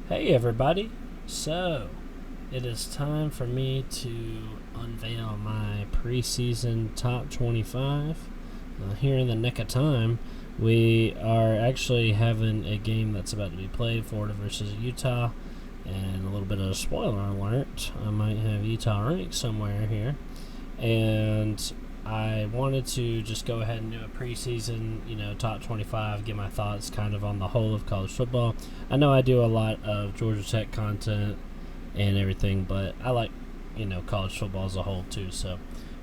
Hey everybody! So, it is time for me to unveil my preseason top 25. Here in the nick of time, we are actually having a game that's about to be played, Florida versus Utah. And a little bit of a spoiler alert, I might have Utah ranked somewhere here. And I wanted to just go ahead and do a preseason, top 25, get my thoughts kind of on the whole of college football. I know I do a lot of Georgia Tech content and everything, but I like, college football as a whole too. So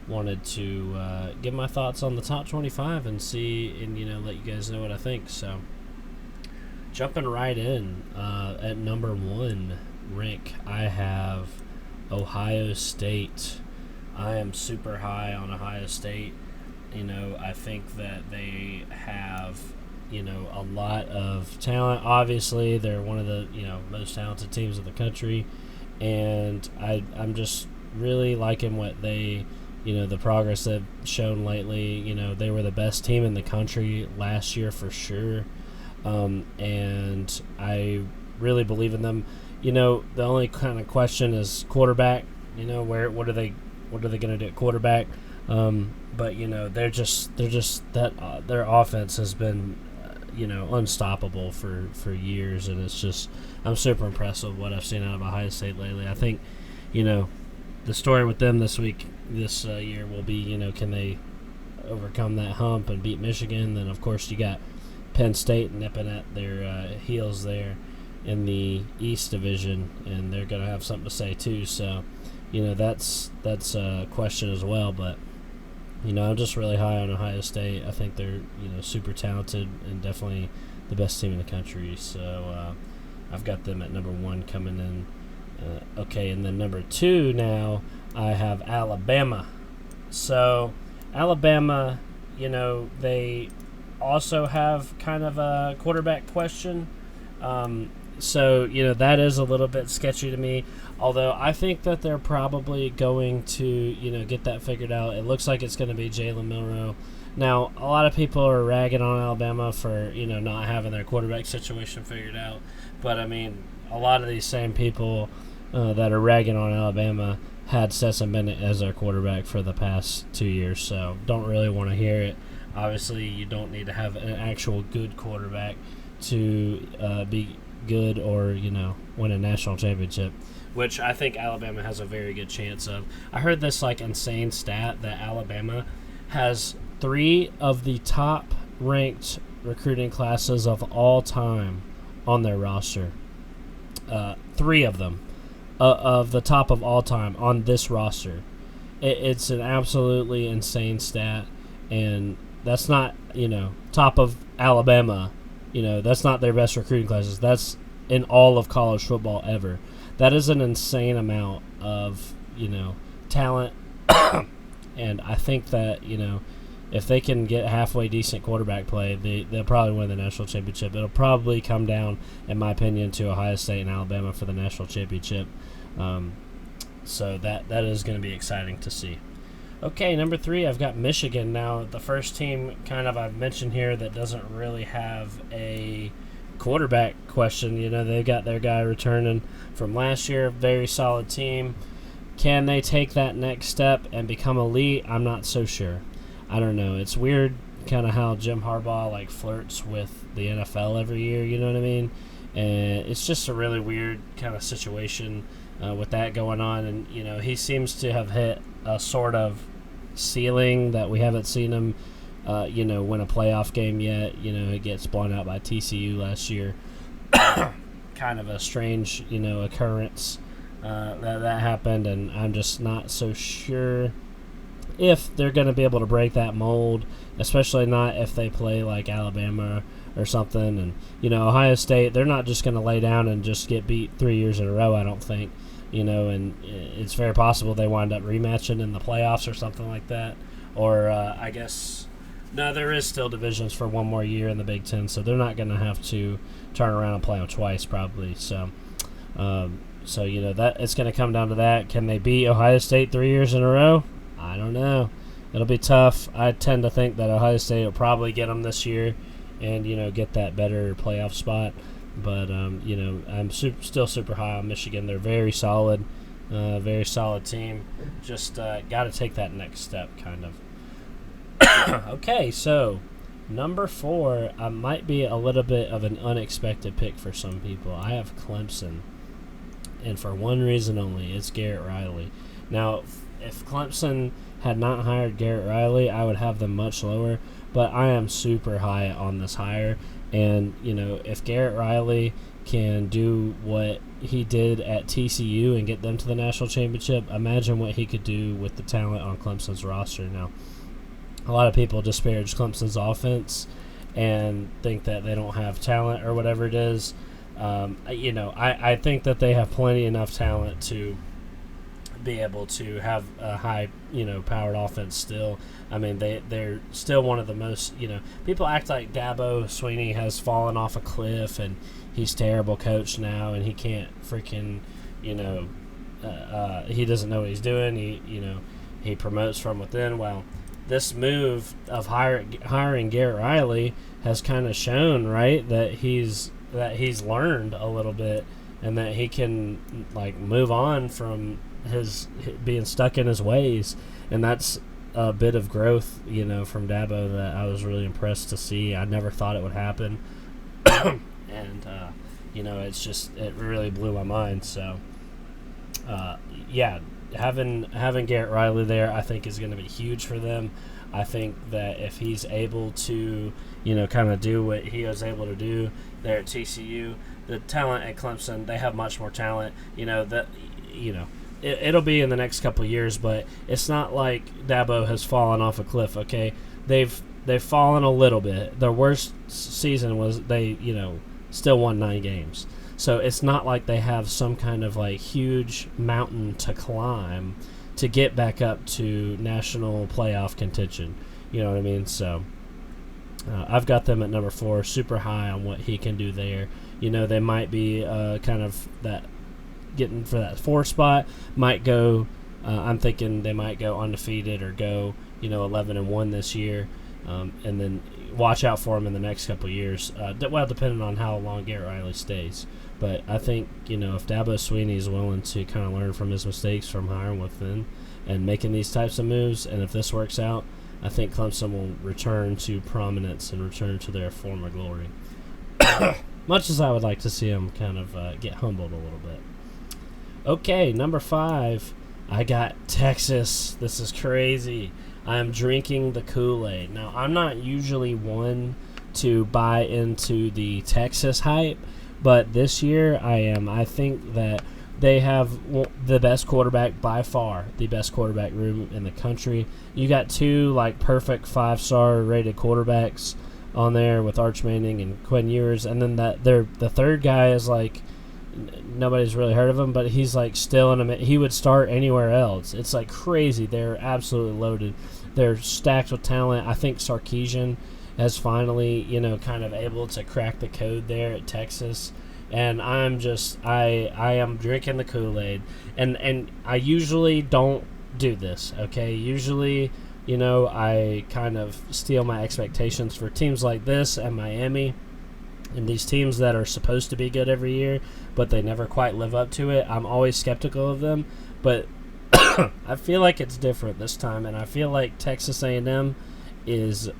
wanted to give my thoughts on the top 25 and see and, let you guys know what I think. So jumping right in, at number one rank, I have Ohio State. I am super high on Ohio State. I think that they have, a lot of talent. Obviously, they're one of the, most talented teams in the country. And I'm just really liking what they, the progress they've shown lately. They were the best team in the country last year for sure. And I really believe in them. The only kind of question is quarterback. What are they going to do at quarterback? But they're just that their offense has been unstoppable for years, and it's just I'm super impressed with what I've seen out of Ohio State lately. I think the story with them this year will be can they overcome that hump and beat Michigan? Then of course you got Penn State nipping at their heels there in the East Division, and they're going to have something to say too. So that's a question as well. But I'm just really high on Ohio State. I think they're super talented and definitely the best team in the country. So I've got them at number one coming in. Okay, and then number two now I have Alabama. So Alabama, they also have kind of a quarterback question. So that is a little bit sketchy to me. Although I think that they're probably going to, get that figured out. It looks like it's going to be Jalen Milroe. Now, a lot of people are ragging on Alabama for, not having their quarterback situation figured out. But, I mean, a lot of these same people that are ragging on Alabama had Stetson Bennett as their quarterback for the past 2 years. So don't really want to hear it. Obviously, you don't need to have an actual good quarterback to be good or, win a national championship, which I think Alabama has a very good chance of. I heard this insane stat that Alabama has 3 of the top ranked recruiting classes of all time on their roster. 3 of them of the top of all time on this roster. It's an absolutely insane stat, and that's not top of Alabama. That's not their best recruiting classes. That's in all of college football ever. That is an insane amount of, talent. And I think that, if they can get halfway decent quarterback play, they'll probably win the national championship. It'll probably come down, in my opinion, to Ohio State and Alabama for the national championship. So that is going to be exciting to see. Okay, number 3, I've got Michigan. Now, the first team I've mentioned here that doesn't really have a quarterback question. They've got their guy returning from last year, very solid team. Can they take that next step and become elite? I'm not so sure. I don't know. It's weird kind of how Jim Harbaugh flirts with the NFL every year, you know what I mean? And it's just a really weird kind of situation with that going on. And, he seems to have hit a sort of ceiling that we haven't seen him win a playoff game yet. He gets blown out by TCU last year. Kind of a strange, occurrence that happened, and I'm just not so sure if they're going to be able to break that mold, especially not if they play like Alabama or something. And, Ohio State, they're not just going to lay down and just get beat 3 years in a row, I don't think. And it's very possible they wind up rematching in the playoffs or something like that. Or I guess, no, there is still divisions for one more year in the Big Ten, so they're not going to have to turn around and play them twice probably. So, that it's going to come down to that. Can they beat Ohio State 3 years in a row? I don't know. It'll be tough. I tend to think that Ohio State will probably get them this year and, get that better playoff spot. But I'm still super high on Michigan. They're very solid team. Just got to take that next step, kind of. Okay, so number 4 might be a little bit of an unexpected pick for some people. I have Clemson, and for one reason only, it's Garrett Riley. Now, if Clemson had not hired Garrett Riley, I would have them much lower, but I am super high on this hire. And, if Garrett Riley can do what he did at TCU and get them to the national championship, imagine what he could do with the talent on Clemson's roster. Now, a lot of people disparage Clemson's offense and think that they don't have talent or whatever it is. I think that they have plenty enough talent to be able to have a high, powered offense still. I mean, they're still one of the most, people act like Dabo Swinney has fallen off a cliff and he's terrible coach now and he can't freaking, he doesn't know what he's doing. He promotes from within. Well, this move of hiring Garrett Riley has kind of shown, right, that he's learned a little bit and that he can move on from his being stuck in his ways, and that's a bit of growth, from Dabo that I was really impressed to see. I never thought it would happen, and it really blew my mind. So, having Garrett Riley there, I think is going to be huge for them. I think that if he's able to, kind of do what he was able to do there at TCU, the talent at Clemson, they have much more talent. It'll be in the next couple of years, but it's not like Dabo has fallen off a cliff. Okay, they've fallen a little bit. Their worst season was they still won 9 games. So it's not like they have some kind of huge mountain to climb to get back up to national playoff contention. You know what I mean? So I've got them at number 4, super high on what he can do there. They might be kind of that getting for that 4 spot. Might go. I'm thinking they might go undefeated or go 11-1 this year, and then watch out for them in the next couple of years. Depending on how long Garrett Riley stays. But I think, if Dabo Swinney is willing to kind of learn from his mistakes from hiring within and making these types of moves, and if this works out, I think Clemson will return to prominence and return to their former glory. Much as I would like to see them kind of get humbled a little bit. Okay, number 5, I got Texas. This is crazy. I am drinking the Kool-Aid. Now, I'm not usually one to buy into the Texas hype, but this year I am. I think that they have the best quarterback by far, the best quarterback room in the country. You got 2 perfect 5-star rated quarterbacks on there with Arch Manning and Quinn Ewers, and then the third guy is nobody's really heard of him, but he's still he would start anywhere else. It's crazy. They're absolutely loaded. They're stacked with talent. I think Sarkisian has finally, kind of able to crack the code there at Texas. And I'm just, I am drinking the Kool-Aid. And I usually don't do this, okay? Usually, I kind of steal my expectations for teams like this and Miami. And these teams that are supposed to be good every year, but they never quite live up to it, I'm always skeptical of them. But I feel like it's different this time, and I feel like Texas A&M is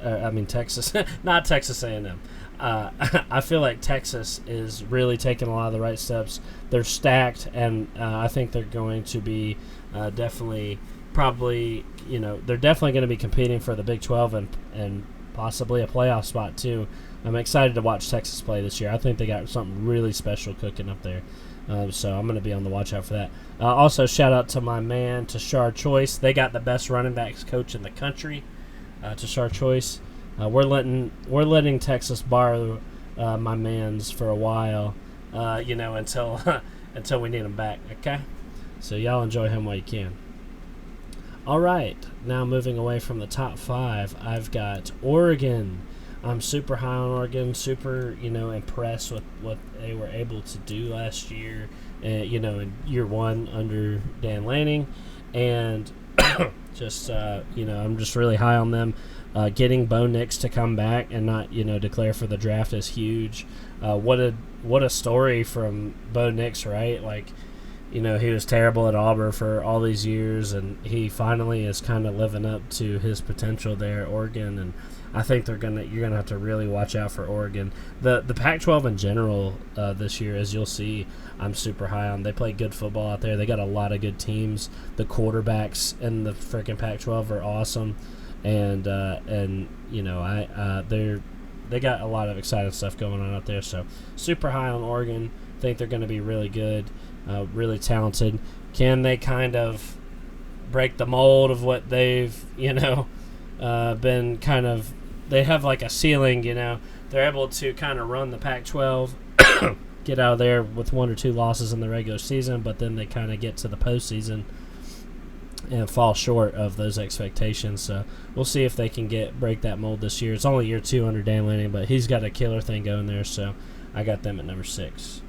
Texas, not Texas A&M. I feel like Texas is really taking a lot of the right steps. They're stacked, and I think they're going to be they're definitely going to be competing for the Big 12 and possibly a playoff spot too. I'm excited to watch Texas play this year. I think they got something really special cooking up there. So I'm going to be on the watch out for that. Also, shout out to my man, Tashard Choice. They got the best running backs coach in the country, Tashard Choice. We're letting Texas borrow my mans for a while, until until we need him back. Okay, so y'all enjoy him while you can. All right, now moving away from the top 5, I've got Oregon. I'm super high on Oregon, super, impressed with what they were able to do last year, in year 1 under Dan Lanning. And just, I'm just really high on them. Getting Bo Nix to come back and not, declare for the draft is huge. What a what a story from Bo Nix, right? Like, he was terrible at Auburn for all these years, and he finally is kind of living up to his potential there at Oregon. And I think you're gonna have to really watch out for Oregon. The Pac-12 in general this year, as you'll see, I'm super high on. They play good football out there. They got a lot of good teams. The quarterbacks in the freaking Pac-12 are awesome, and they got a lot of exciting stuff going on out there. So super high on Oregon. Think they're going to be really good, really talented. Can they kind of break the mold of what they've been kind of? They have like a ceiling, They're able to kind of run the Pac-12, get out of there with 1 or 2 losses in the regular season, but then they kind of get to the postseason and fall short of those expectations. So we'll see if they can break that mold this year. It's only year 2 under Dan Lanning, but he's got a killer thing going there, so I got them at number 6.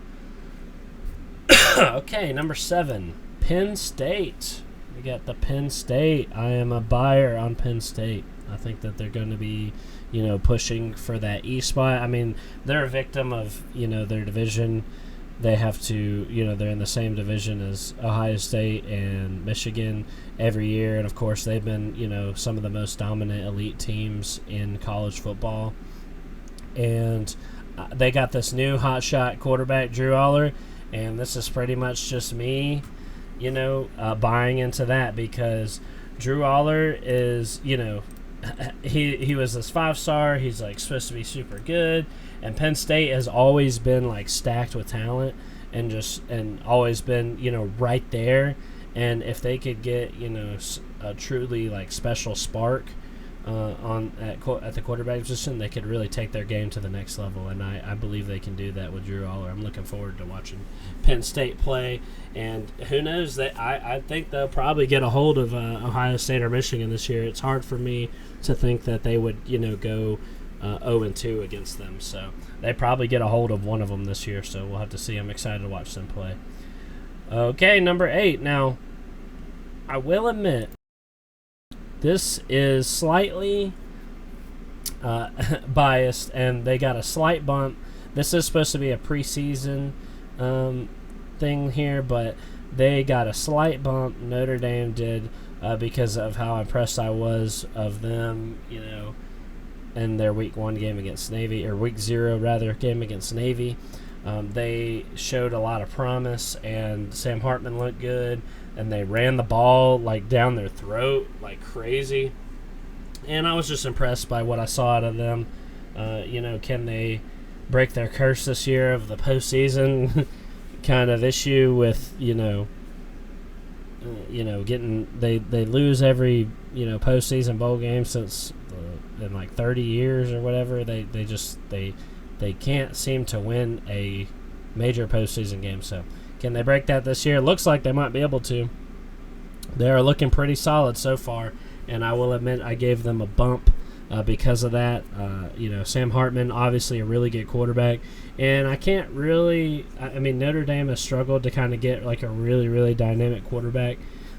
Okay, number 7, Penn State. We got the Penn State. I am a buyer on Penn State. I think that they're going to be, pushing for that E spot. I mean, they're a victim of, their division. They have to, they're in the same division as Ohio State and Michigan every year. And, of course, they've been, some of the most dominant elite teams in college football. And they got this new hotshot quarterback, Drew Aller. And this is pretty much just me, buying into that, because Drew Aller is, he was this 5-star. He's like supposed to be super good, and Penn State has always been like stacked with talent and always been right there. And if they could get a truly like special spark at the quarterback position, they could really take their game to the next level, and I believe they can do that with Drew Aller. I'm looking forward to watching Penn State play, and who knows, that I think they'll probably get a hold of Ohio State or Michigan this year. It's hard for me to think that they would go 0-2 against them, so they probably get a hold of one of them this year, so we'll have to see. I'm excited to watch them play. Okay, number 8. Now, I will admit, this is slightly biased, and they got a slight bump. This is supposed to be a preseason thing here, but they got a slight bump. Notre Dame did because of how impressed I was of them, in their week 1 game against Navy, or week 0 rather, game against Navy. They showed a lot of promise, and Sam Hartman looked good, and they ran the ball like down their throat like crazy. And I was just impressed by what I saw out of them. Can they break their curse this year of the postseason kind of issue with, getting they lose every, postseason bowl game since in like 30 years or whatever. They can't seem to win a major postseason game. So can they break that this year? It looks like they might be able to. They are looking pretty solid so far, and I will admit I gave them a bump because of that. Sam Hartman, obviously a really good quarterback, and I can't really – I mean, Notre Dame has struggled to kind of get like a really, really dynamic quarterback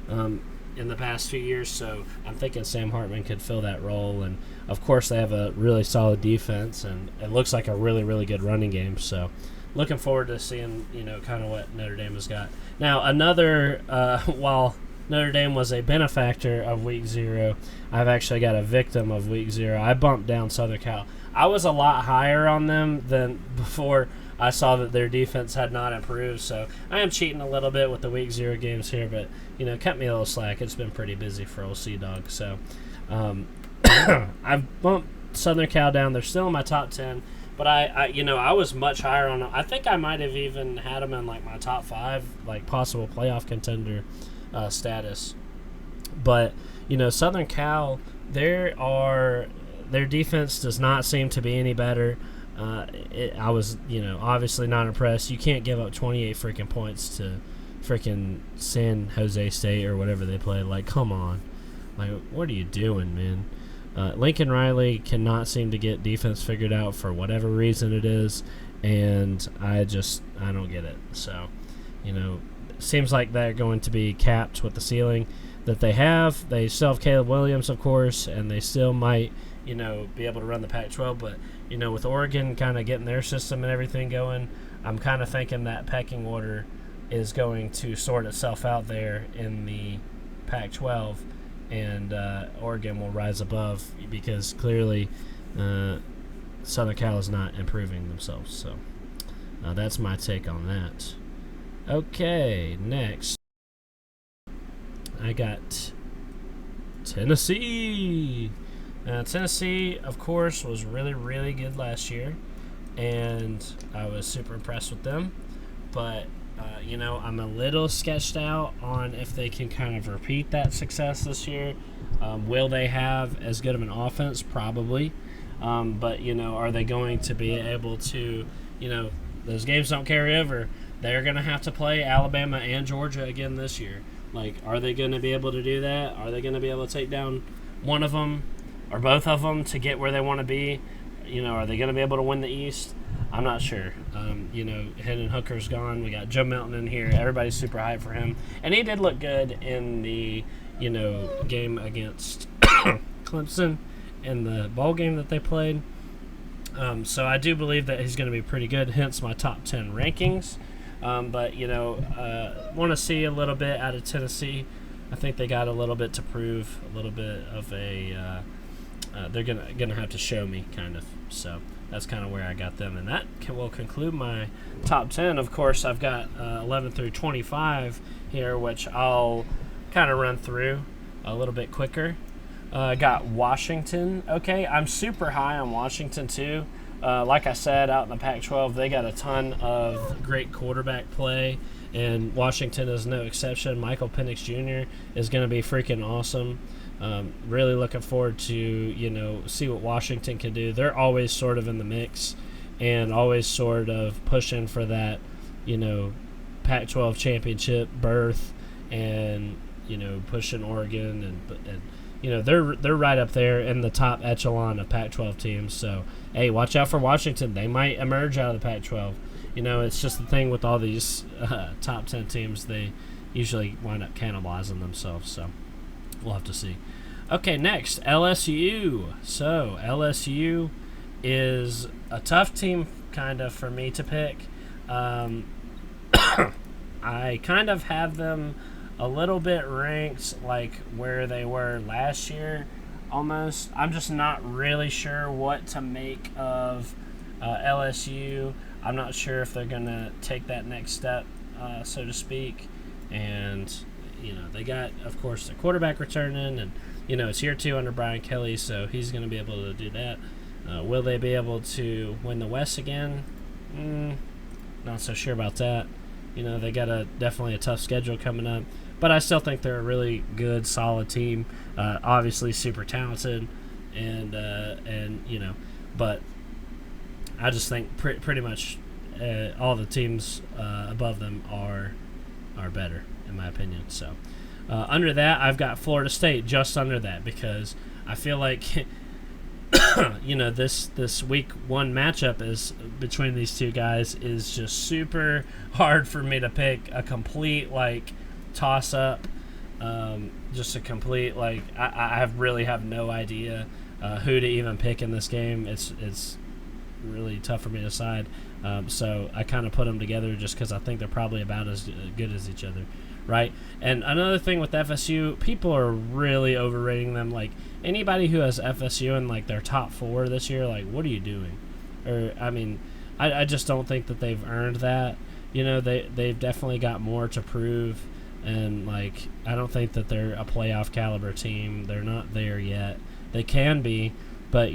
in the past few years, so I'm thinking Sam Hartman could fill that role. And, of course, they have a really solid defense, and it looks like a really, really good running game. So looking forward to seeing, kind of what Notre Dame has got. Now, another while Notre Dame was a benefactor of Week 0, I've actually got a victim of Week 0. I bumped down Southern Cal. I was a lot higher on them than before I saw that their defense had not improved. So I am cheating a little bit with the Week 0 games here, but, cut me a little slack. It's been pretty busy for old Cdogg. So I've bumped Southern Cal down. They're still in my top 10. But I was much higher on them. I think I might have even had them in like my top 5, like possible playoff contender status. But Southern Cal, their defense does not seem to be any better. I was obviously not impressed. You can't give up 28 freaking points to freaking San Jose State or whatever they play. Like, come on, like, what are you doing, man? Lincoln Riley cannot seem to get defense figured out for whatever reason it is, and I don't get it. So, it seems like they're going to be capped with the ceiling that they have. They still have Caleb Williams, of course, and they still might, be able to run the Pac-12. But, with Oregon kind of getting their system and everything going, I'm kind of thinking that pecking order is going to sort itself out there in the Pac-12, and Oregon will rise above because clearly Southern Cal is not improving themselves. So that's my take on that. Okay, next I got Tennessee. Tennessee, of course, was really, really good last year, and I was super impressed with them. But, I'm a little sketched out on if they can kind of repeat that success this year. Will they have as good of an offense? Probably. But, are they going to be able to, those games don't carry over. They're going to have to play Alabama and Georgia again this year. Like, are they going to be able to do that? Are they going to be able to take down one of them or both of them to get where they want to be? Are they going to be able to win the East? I'm not sure. Hendon Hooker's gone. We got Joe Milton in here. Everybody's super hyped for him. And he did look good in the, game against Clemson in the bowl game that they played. So I do believe that he's going to be pretty good, hence my top 10 rankings. But want to see a little bit out of Tennessee. I think they got a little bit to prove, a little bit of a they're gonna have to show me, kind of. So that's kind of where I got them, and that will conclude my top 10. Of course, I've got 11 through 25 here, which I'll kind of run through a little bit quicker. Got Washington. Okay, I'm super high on Washington too. Like I said, out in the Pac-12, they got a ton of great quarterback play, and Washington is no exception. Michael Penix Jr. is going to be freaking awesome. Really looking forward to, see what Washington can do. They're always sort of in the mix and always sort of pushing for that, Pac-12 championship berth and, pushing Oregon and they're right up there in the top echelon of Pac-12 teams. So, hey, watch out for Washington. They might emerge out of the Pac-12. It's just the thing with all these top 10 teams. They usually wind up cannibalizing themselves. So, we'll have to see. Okay, next, LSU. So, LSU is a tough team kind of for me to pick. I kind of have them a little bit ranked like where they were last year almost. I'm just not really sure what to make of LSU. I'm not sure if they're going to take that next step, so to speak. And, they got, of course, the quarterback returning, and, it's year 2 under Brian Kelly, so he's going to be able to do that. Will they be able to win the West again? Not so sure about that. They got definitely a tough schedule coming up. But I still think they're a really good, solid team. Obviously, super talented, but I just think pretty much all the teams above them are better, in my opinion. So under that, I've got Florida State just under that because I feel like this week 1 matchup is between these two guys is just super hard for me to pick a complete toss up, just a complete I really have no idea who to even pick in this game. It's really tough for me to decide, so I kind of put them together just because I think they're probably about as good as each other, right? And another thing with FSU, people are really overrating them. Like, anybody who has FSU in their top 4 this year, what are you doing? Or I just don't think that they've earned that. They've definitely got more to prove. And, I don't think that they're a playoff caliber team. They're not there yet. They can be, but,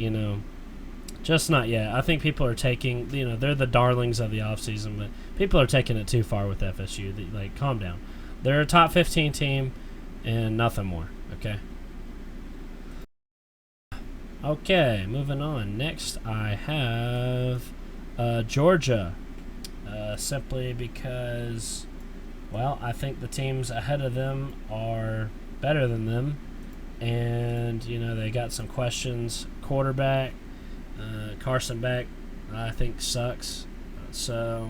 just not yet. I think people are taking, they're the darlings of the offseason, but people are taking it too far with FSU. Calm down. They're a top 15 team and nothing more, okay? Okay, moving on. Next, I have Georgia, simply because... Well, I think the teams ahead of them are better than them, and, they got some questions. Quarterback, Carson Beck, I think sucks, so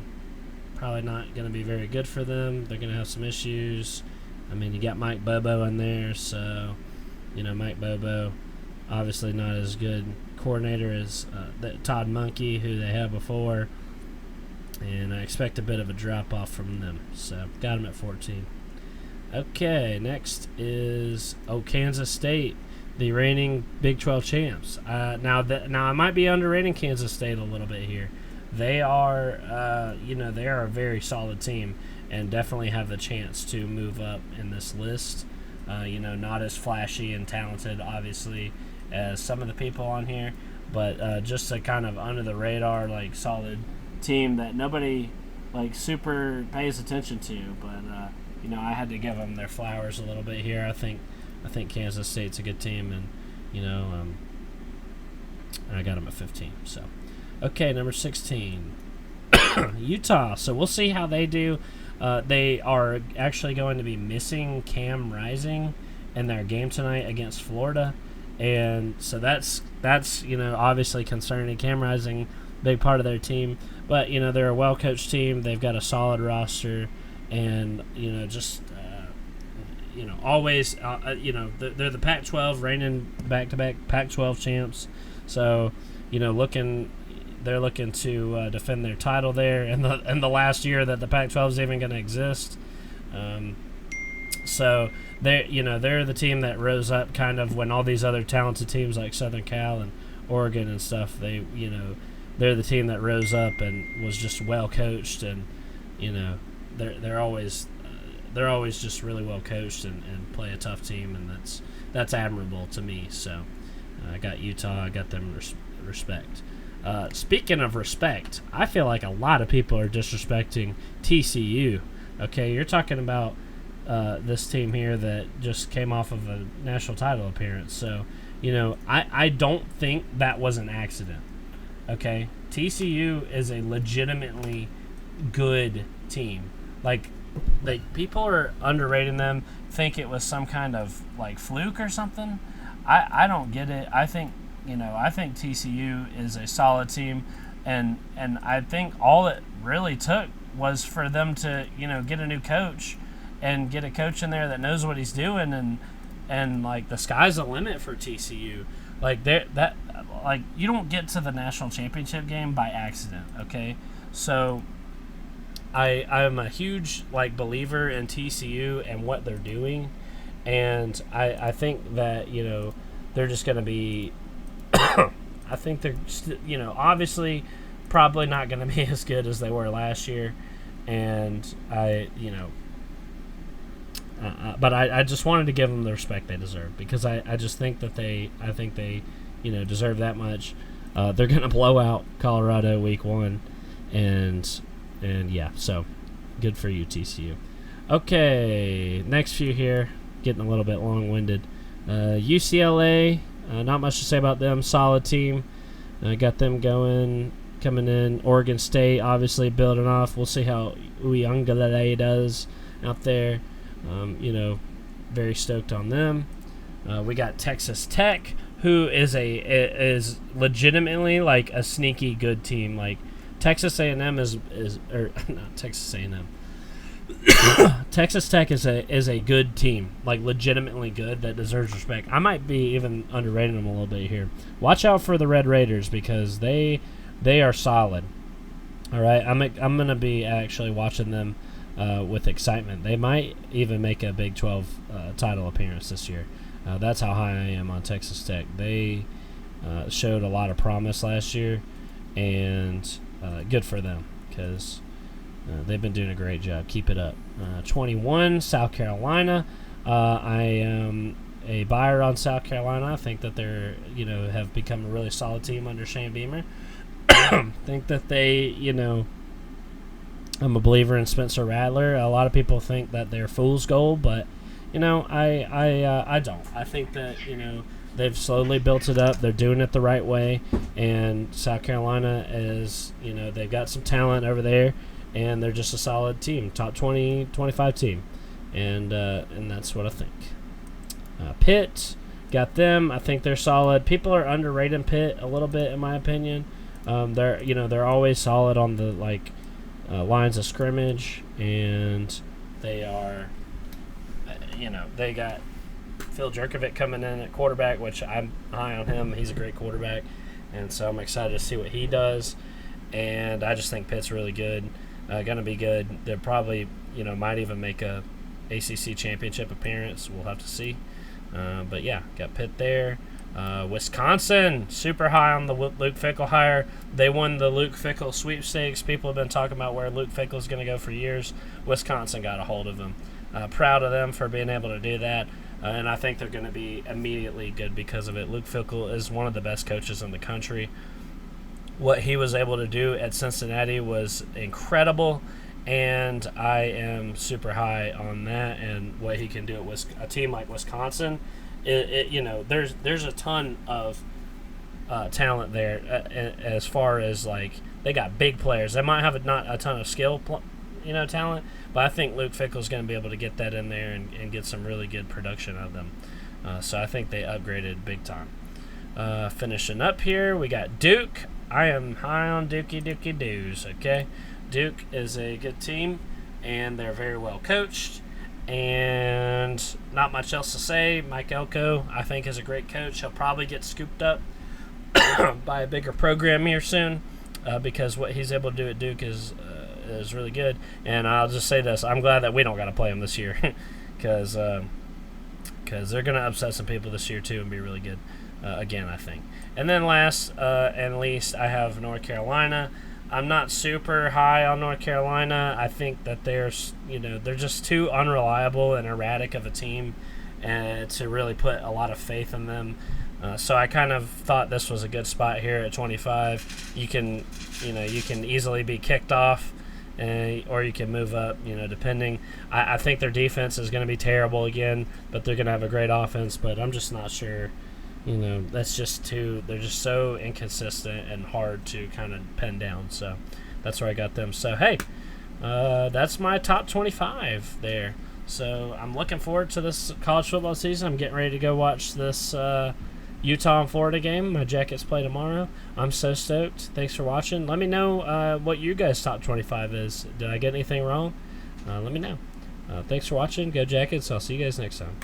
probably not going to be very good for them. They're going to have some issues. You got Mike Bobo in there, so, Mike Bobo, obviously not as good coordinator as Todd Monkey, who they had before. and I expect a bit of a drop-off from them. So, got them at 14. Okay, next is Kansas State, the reigning Big 12 champs. Now I might be underrating Kansas State a little bit here. They are, they are a very solid team and definitely have the chance to move up in this list. Not as flashy and talented, obviously, as some of the people on here, but just a kind of under the radar, like solid team that nobody like super pays attention to. But I had to give them their flowers a little bit here. I think Kansas State's a good team, and I got them at 15. So, okay, number 16, Utah. So we'll see how they do. They are actually going to be missing Cam Rising in their game tonight against Florida, and so that's obviously concerning. Cam Rising, big part of their team, but they're a well-coached team. They've got a solid roster, and always they're the Pac-12 reigning back-to-back Pac-12 champs. So they're looking to defend their title there in the last year that the Pac-12 is even going to exist. So they're the team that rose up kind of when all these other talented teams like Southern Cal and Oregon and stuff, they're the team that rose up and was just well coached, and they're always just really well coached and play a tough team, and that's admirable to me. So I got Utah. I got them respect. Speaking of respect, I feel like a lot of people are disrespecting TCU. Okay, you're talking about this team here that just came off of a national title appearance. So, I don't think that was an accident. Okay, TCU is a legitimately good team. Like people are underrating them, think it was some kind of like fluke or something. I don't get it. I think TCU is a solid team, and I think all it really took was for them to get a new coach and get a coach in there that knows what he's doing, and like the sky's the limit for TCU. You don't get to the national championship game by accident. Okay, so I'm a huge believer in TCU and what they're doing, and I think that they're just going to be. I think they're obviously probably not going to be as good as they were last year, and but I just wanted to give them the respect they deserve, because I just think that they deserve that much. They're going to blow out Colorado week 1, and yeah, so good for you, TCU. Okay, next few here, getting a little bit long-winded. UCLA, not much to say about them. Solid team. Got them coming in. Oregon State, obviously building off. We'll see how Uiagalelei does out there. Very stoked on them. We got Texas Tech, who is legitimately like a sneaky good team. Like Texas A&M not Texas A&M. Texas Tech is a good team, like legitimately good, that deserves respect. I might be even underrating them a little bit here. Watch out for the Red Raiders, because they are solid. All right, I'm gonna be actually watching them with excitement. They might even make a Big 12 title appearance this year. That's how high I am on Texas Tech. They showed a lot of promise last year, and good for them, because they've been doing a great job. Keep it up. 21, South Carolina. I am a buyer on South Carolina. I think that they're, have become a really solid team under Shane Beamer. Think that they, I'm a believer in Spencer Rattler. A lot of people think that they're fool's gold, but, I don't. I think that, they've slowly built it up. They're doing it the right way, and South Carolina is, they've got some talent over there, and they're just a solid team, top 20, 25 team, and that's what I think. Pitt, got them. I think they're solid. People are underrating Pitt a little bit, in my opinion. They're always solid on the lines of scrimmage, and they are, they got Phil Jerkovic coming in at quarterback, which I'm high on him. He's a great quarterback, and so I'm excited to see what he does. and I just think Pitt's really good, going to be good. They're probably, might even make a ACC championship appearance. We'll have to see. But yeah, got Pitt there. Wisconsin, super high on the Luke Fickell hire. They won the Luke Fickell sweepstakes. People have been talking about where Luke Fickell is going to go for years. Wisconsin got a hold of him. Proud of them for being able to do that. And I think they're going to be immediately good because of it. Luke Fickell is one of the best coaches in the country. What he was able to do at Cincinnati was incredible, and I am super high on that. And what he can do at a team like Wisconsin, there's a ton of talent there as far as they got big players. They might have not a ton of skill, talent, but I think Luke Fickell's going to be able to get that in there and get some really good production out of them. So I think they upgraded big time. Finishing up here, we got Duke. I am high on Dookie Doos, okay? Duke is a good team, and they're very well coached, and not much else to say. Mike Elko, I think, is a great coach. He'll probably get scooped up by a bigger program here soon because what he's able to do at Duke is really good. And I'll just say this. I'm glad that we don't got to play him this year because they're going to upset some people this year too and be really good again, I think. And then last and least, I have North Carolina. I'm not super high on North Carolina. I think that they're just too unreliable and erratic of a team to really put a lot of faith in them. So I kind of thought this was a good spot here at 25. You can easily be kicked off, or you can move up, depending. I think their defense is going to be terrible again, but they're going to have a great offense. But I'm just not sure. That's just they're just so inconsistent and hard to kind of pin down. So that's where I got them. So, hey, that's my top 25 there. So I'm looking forward to this college football season. I'm getting ready to go watch this Utah and Florida game. My Jackets play tomorrow. I'm so stoked. Thanks for watching. Let me know what you guys' top 25 is. Did I get anything wrong? Let me know. Thanks for watching. Go Jackets. I'll see you guys next time.